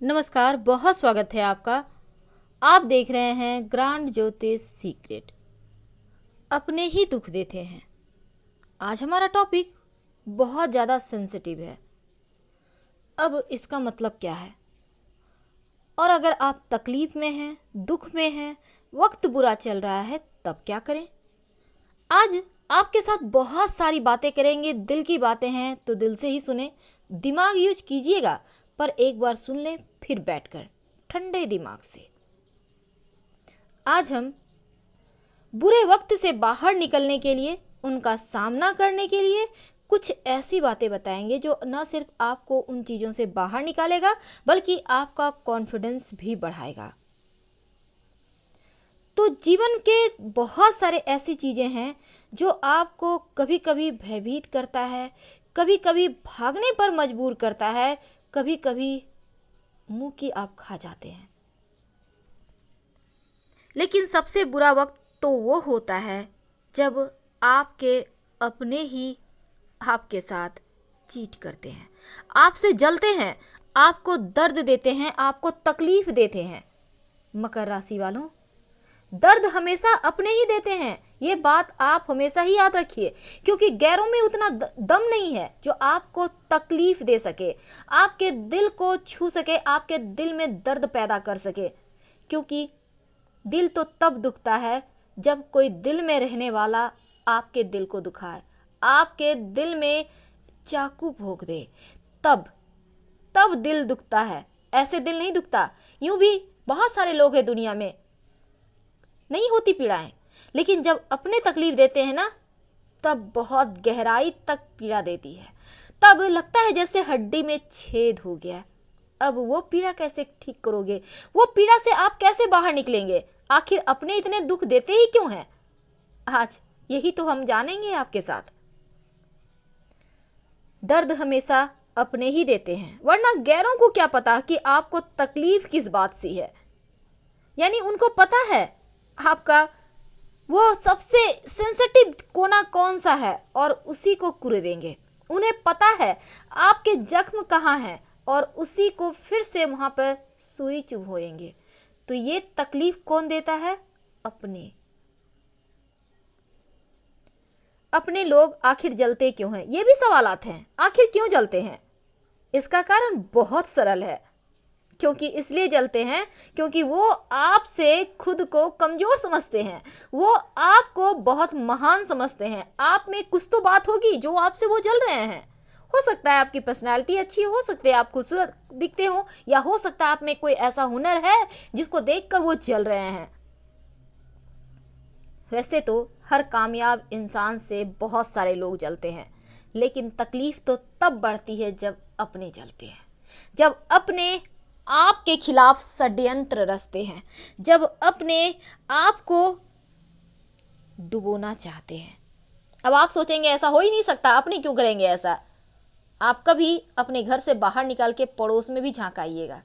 नमस्कार, बहुत स्वागत है आपका। आप देख रहे हैं ग्रांड ज्योतिष सीक्रेट। अपने ही दुख देते हैं। आज हमारा टॉपिक बहुत ज़्यादा सेंसिटिव है। अब इसका मतलब क्या है, और अगर आप तकलीफ में हैं, दुख में हैं, वक्त बुरा चल रहा है, तब क्या करें। आज आपके साथ बहुत सारी बातें करेंगे। दिल की बातें हैं तो दिल से ही सुने, दिमाग यूज कीजिएगा, पर एक बार सुन लें फिर बैठकर ठंडे दिमाग से। आज हम बुरे वक्त से बाहर निकलने के लिए, उनका सामना करने के लिए कुछ ऐसी बातें बताएंगे जो न सिर्फ आपको उन चीज़ों से बाहर निकालेगा बल्कि आपका कॉन्फिडेंस भी बढ़ाएगा। तो जीवन के बहुत सारे ऐसी चीज़ें हैं जो आपको कभी कभी भयभीत करता है, कभी कभी भागने पर मजबूर करता है, कभी कभी मुंह की आप खा जाते हैं। लेकिन सबसे बुरा वक्त तो वो होता है जब आपके अपने ही आपके साथ चीट करते हैं, आपसे जलते हैं, आपको दर्द देते हैं, आपको तकलीफ देते हैं। मकर राशि वालों, दर्द हमेशा अपने ही देते हैं, ये बात आप हमेशा ही याद रखिए, क्योंकि गैरों में उतना दम नहीं है जो आपको तकलीफ दे सके, आपके दिल को छू सके, आपके दिल में दर्द पैदा कर सके। क्योंकि दिल तो तब दुखता है जब कोई दिल में रहने वाला आपके दिल को दुखाए, आपके दिल में चाकू भोंक दे, तब तब दिल दुखता है। ऐसे दिल नहीं दुखता। यूं भी बहुत सारे लोग हैं दुनिया में, नहीं होती पीड़ाएं, लेकिन जब अपने तकलीफ देते हैं ना, तब बहुत गहराई तक पीड़ा देती है। तब लगता है जैसे हड्डी में छेद हो गया। अब वो पीड़ा कैसे ठीक करोगे, वो पीड़ा से आप कैसे बाहर निकलेंगे, आखिर अपने इतने दुख देते ही क्यों हैं? आज यही तो हम जानेंगे आपके साथ। दर्द हमेशा अपने ही देते हैं, वरना गैरों को क्या पता कि आपको तकलीफ किस बात से है। यानी उनको पता है आपका वो सबसे सेंसिटिव कोना कौन सा है और उसी को कुरे देंगे। उन्हें पता है आपके जख्म कहाँ हैं और उसी को फिर से वहां पर सुई चुभोएंगे। तो ये तकलीफ कौन देता है? अपने लोग आखिर जलते क्यों हैं, ये भी सवालात हैं। आखिर क्यों जलते हैं? इसका कारण बहुत सरल है। क्योंकि इसलिए जलते हैं क्योंकि वो आपसे खुद को कमजोर समझते हैं, वो आपको बहुत महान समझते हैं। आप में कुछ तो बात होगी जो आपसे वो जल रहे हैं। हो सकता है आपकी पर्सनैलिटी अच्छी हो सकती है, आप खूबसूरत दिखते हो, या हो सकता है आप में कोई ऐसा हुनर है जिसको देखकर वो जल रहे हैं। वैसे तो हर कामयाब इंसान से बहुत सारे लोग जलते हैं, लेकिन तकलीफ तो तब बढ़ती है जब अपने जलते हैं, जब अपने आपके खिलाफ षड्यंत्र रचते हैं, जब अपने आप को डुबोना चाहते हैं। अब आप सोचेंगे ऐसा हो ही नहीं सकता, अपने क्यों करेंगे ऐसा। आप कभी अपने घर से बाहर निकल के पड़ोस में भी झांक आइएगा,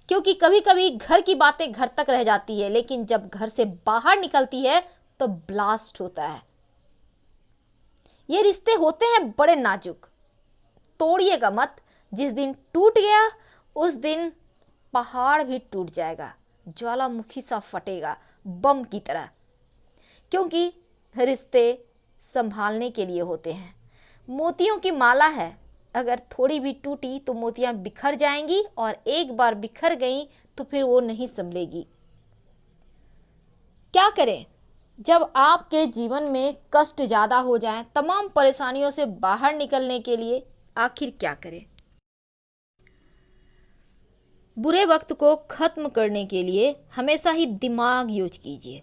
क्योंकि कभी कभी घर की बातें घर तक रह जाती है, लेकिन जब घर से बाहर निकलती है तो ब्लास्ट होता है। ये रिश्ते होते हैं बड़े नाजुक, तोड़िएगा मत। जिस दिन टूट गया उस दिन पहाड़ भी टूट जाएगा, ज्वालामुखी सा फटेगा बम की तरह। क्योंकि रिश्ते संभालने के लिए होते हैं। मोतियों की माला है, अगर थोड़ी भी टूटी तो मोतियां बिखर जाएंगी, और एक बार बिखर गई तो फिर वो नहीं संभलेगी। क्या करें जब आपके जीवन में कष्ट ज़्यादा हो जाए, तमाम परेशानियों से बाहर निकलने के लिए आखिर क्या करें? बुरे वक्त को खत्म करने के लिए हमेशा ही दिमाग यूज कीजिए।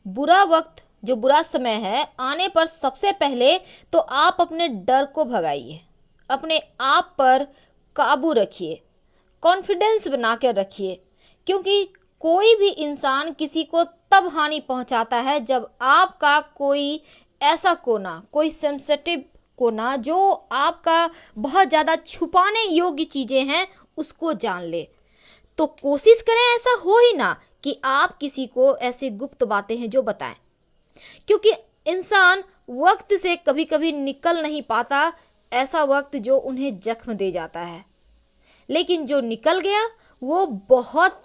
बुरा वक्त, जो बुरा समय है, आने पर सबसे पहले तो आप अपने डर को भगाइए, अपने आप पर काबू रखिए, कॉन्फिडेंस बना कर रखिए। क्योंकि कोई भी इंसान किसी को तब हानि पहुंचाता है जब आपका कोई ऐसा कोना, कोई सेंसिटिव कोना जो आपका बहुत ज़्यादा छुपाने योग्य चीज़ें हैं, उसको जान ले। तो कोशिश करें ऐसा हो ही ना कि आप किसी को ऐसी गुप्त बातें हैं जो बताएं, क्योंकि इंसान वक्त से कभी कभी निकल नहीं पाता, ऐसा वक्त जो उन्हें जख्म दे जाता है। लेकिन जो निकल गया वो बहुत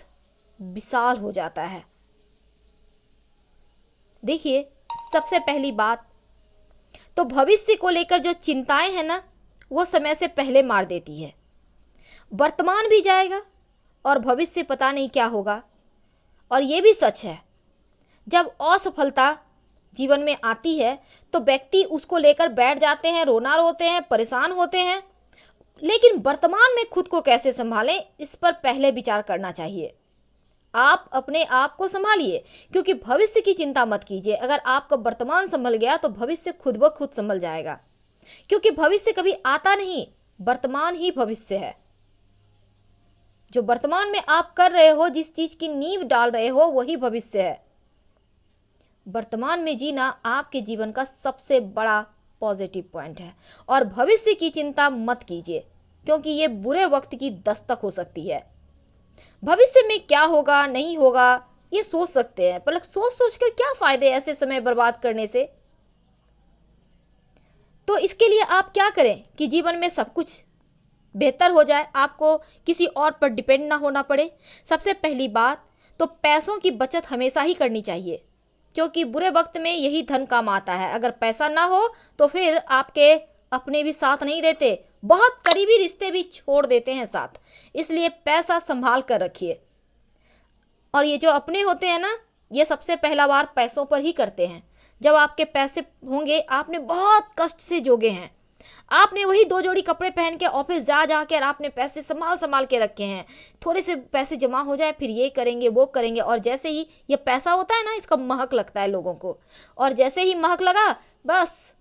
विशाल हो जाता है। देखिए, सबसे पहली बात तो भविष्य को लेकर जो चिंताएं हैं ना, वो समय से पहले मार देती है। वर्तमान भी जाएगा और भविष्य पता नहीं क्या होगा। और ये भी सच है, जब असफलता जीवन में आती है तो व्यक्ति उसको लेकर बैठ जाते हैं, रोना रोते हैं, परेशान होते हैं। लेकिन वर्तमान में खुद को कैसे संभालें, इस पर पहले विचार करना चाहिए। आप अपने आप को संभालिए, क्योंकि भविष्य की चिंता मत कीजिए। अगर आपका वर्तमान संभल गया तो भविष्य खुद ब खुद संभल जाएगा, क्योंकि भविष्य कभी आता नहीं, वर्तमान ही भविष्य है। जो वर्तमान में आप कर रहे हो, जिस चीज की नींव डाल रहे हो, वही भविष्य है। वर्तमान में जीना आपके जीवन का सबसे बड़ा पॉजिटिव पॉइंट है। और भविष्य की चिंता मत कीजिए, क्योंकि ये बुरे वक्त की दस्तक हो सकती है। भविष्य में क्या होगा नहीं होगा ये सोच सकते हैं, पर सोच सोच कर क्या फायदे ऐसे समय बर्बाद करने से। तो इसके लिए आप क्या करें कि जीवन में सब कुछ बेहतर हो जाए, आपको किसी और पर डिपेंड ना होना पड़े। सबसे पहली बात तो पैसों की बचत हमेशा ही करनी चाहिए, क्योंकि बुरे वक्त में यही धन काम आता है। अगर पैसा ना हो तो फिर आपके अपने भी साथ नहीं देते, बहुत करीबी रिश्ते भी छोड़ देते हैं साथ। इसलिए पैसा संभाल कर रखिए। और ये जो अपने होते हैं ना, ये सबसे पहला वार पैसों पर ही करते हैं। जब आपके पैसे होंगे, आपने बहुत कष्ट से जोगे हैं, आपने वही 2 जोड़ी कपड़े पहन के ऑफिस जा जा कर आपने पैसे संभाल संभाल के रखे हैं। थोड़े से पैसे जमा हो जाए, फिर ये करेंगे वो करेंगे, और जैसे ही ये पैसा होता है ना, इसका महक लगता है लोगों को। और जैसे ही महक लगा, बस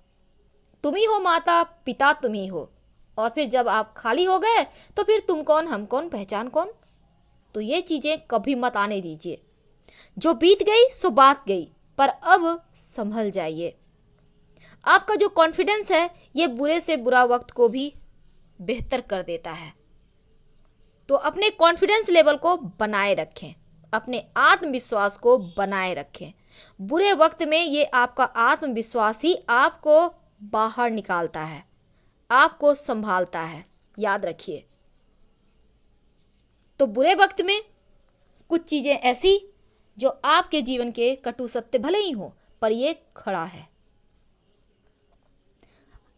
तुम ही हो माता पिता, तुम ही हो। और फिर जब आप खाली हो गए तो फिर तुम कौन हम कौन पहचान कौन। तो ये चीजें कभी मत आने दीजिए। जो बीत गई सो बात गई, पर अब संभल जाइए। आपका जो कॉन्फिडेंस है, ये बुरे से बुरा वक्त को भी बेहतर कर देता है। तो अपने कॉन्फिडेंस लेवल को बनाए रखें, अपने आत्मविश्वास को बनाए रखें। बुरे वक्त में ये आपका आत्मविश्वास ही आपको बाहर निकालता है, आपको संभालता है, याद रखिए। तो बुरे वक्त में कुछ चीजें ऐसी जो आपके जीवन के कटु सत्य भले ही हो, पर ये खड़ा है।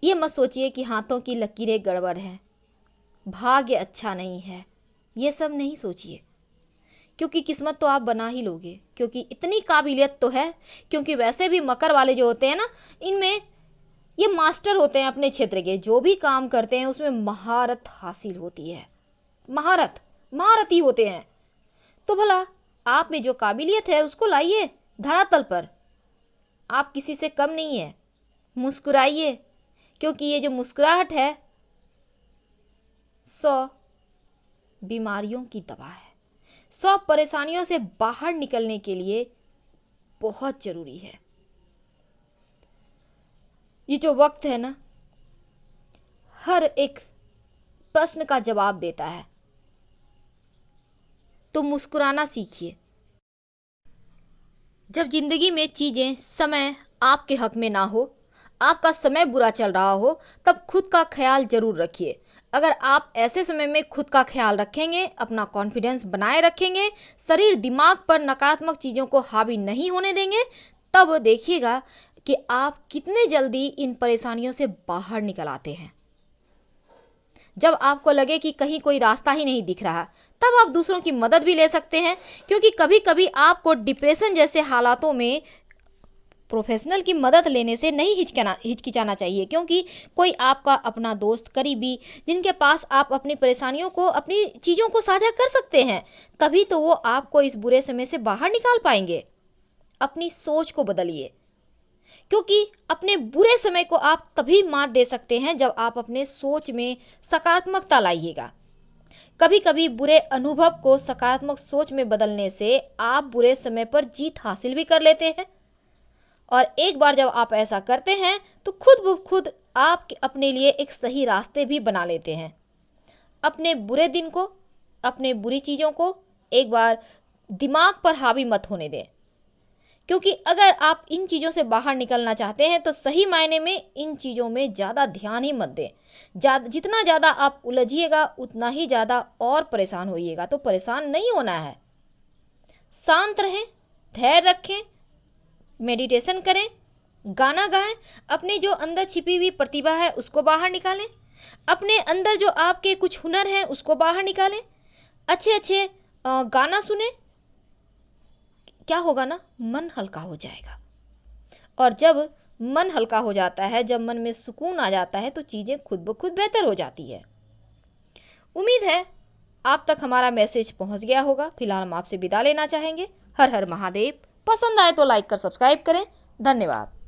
ये मत सोचिए कि हाथों की लकीरें गड़बड़ हैं, भाग्य अच्छा नहीं है, ये सब नहीं सोचिए, क्योंकि किस्मत तो आप बना ही लोगे। क्योंकि इतनी काबिलियत तो है, क्योंकि वैसे भी मकर वाले जो होते हैं ना, इनमें ये मास्टर होते हैं अपने क्षेत्र के। जो भी काम करते हैं उसमें महारत हासिल होती है, महारती होते हैं। तो भला आप में जो काबिलियत है उसको लाइए धरातल पर। आप किसी से कम नहीं है। मुस्कुराइए, क्योंकि ये जो मुस्कुराहट है 100 बीमारियों की दवा है, 100 परेशानियों से बाहर निकलने के लिए बहुत जरूरी है। ये जो वक्त है ना, हर एक प्रश्न का जवाब देता है। तो मुस्कुराना सीखिए। जब जिंदगी में चीजें समय आपके हक में ना हो, आपका समय बुरा चल रहा हो, तब खुद का ख्याल जरूर रखिए। अगर आप ऐसे समय में खुद का ख्याल रखेंगे, अपना कॉन्फिडेंस बनाए रखेंगे, शरीर दिमाग पर नकारात्मक चीज़ों को हावी नहीं होने देंगे, तब देखिएगा कि आप कितने जल्दी इन परेशानियों से बाहर निकल आते हैं। जब आपको लगे कि कहीं कोई रास्ता ही नहीं दिख रहा, तब आप दूसरों की मदद भी ले सकते हैं, क्योंकि कभी कभी आपको डिप्रेशन जैसे हालातों में प्रोफेशनल की मदद लेने से नहीं हिचकिचाना चाहिए। क्योंकि कोई आपका अपना दोस्त, करीबी, जिनके पास आप अपनी परेशानियों को, अपनी चीज़ों को साझा कर सकते हैं, तभी तो वो आपको इस बुरे समय से बाहर निकाल पाएंगे। अपनी सोच को बदलिए, क्योंकि अपने बुरे समय को आप तभी मात दे सकते हैं जब आप अपने सोच में सकारात्मकता लाइएगा। कभी कभी बुरे अनुभव को सकारात्मक सोच में बदलने से आप बुरे समय पर जीत हासिल भी कर लेते हैं। और एक बार जब आप ऐसा करते हैं तो खुद ब खुद आप अपने लिए एक सही रास्ते भी बना लेते हैं। अपने बुरे दिन को, अपने बुरी चीज़ों को एक बार दिमाग पर हावी मत होने दें, क्योंकि अगर आप इन चीज़ों से बाहर निकलना चाहते हैं तो सही मायने में इन चीज़ों में ज़्यादा ध्यान ही मत दें। जितना ज़्यादा आप उलझिएगा उतना ही ज़्यादा और परेशान होइएगा। तो परेशान नहीं होना है, शांत रहें, धैर्य रखें, मेडिटेशन करें, गाना गाएं, अपनी जो अंदर छिपी हुई प्रतिभा है उसको बाहर निकालें, अपने अंदर जो आपके कुछ हुनर हैं उसको बाहर निकालें, अच्छे अच्छे गाना सुने। क्या होगा ना, मन हल्का हो जाएगा। और जब मन हल्का हो जाता है, जब मन में सुकून आ जाता है तो चीज़ें खुद ब खुद बेहतर हो जाती है। उम्मीद है आप तक हमारा मैसेज पहुंच गया होगा। फिलहाल हम आपसे विदा लेना चाहेंगे। हर हर महादेव। पसंद आए तो लाइक कर सब्सक्राइब करें। धन्यवाद।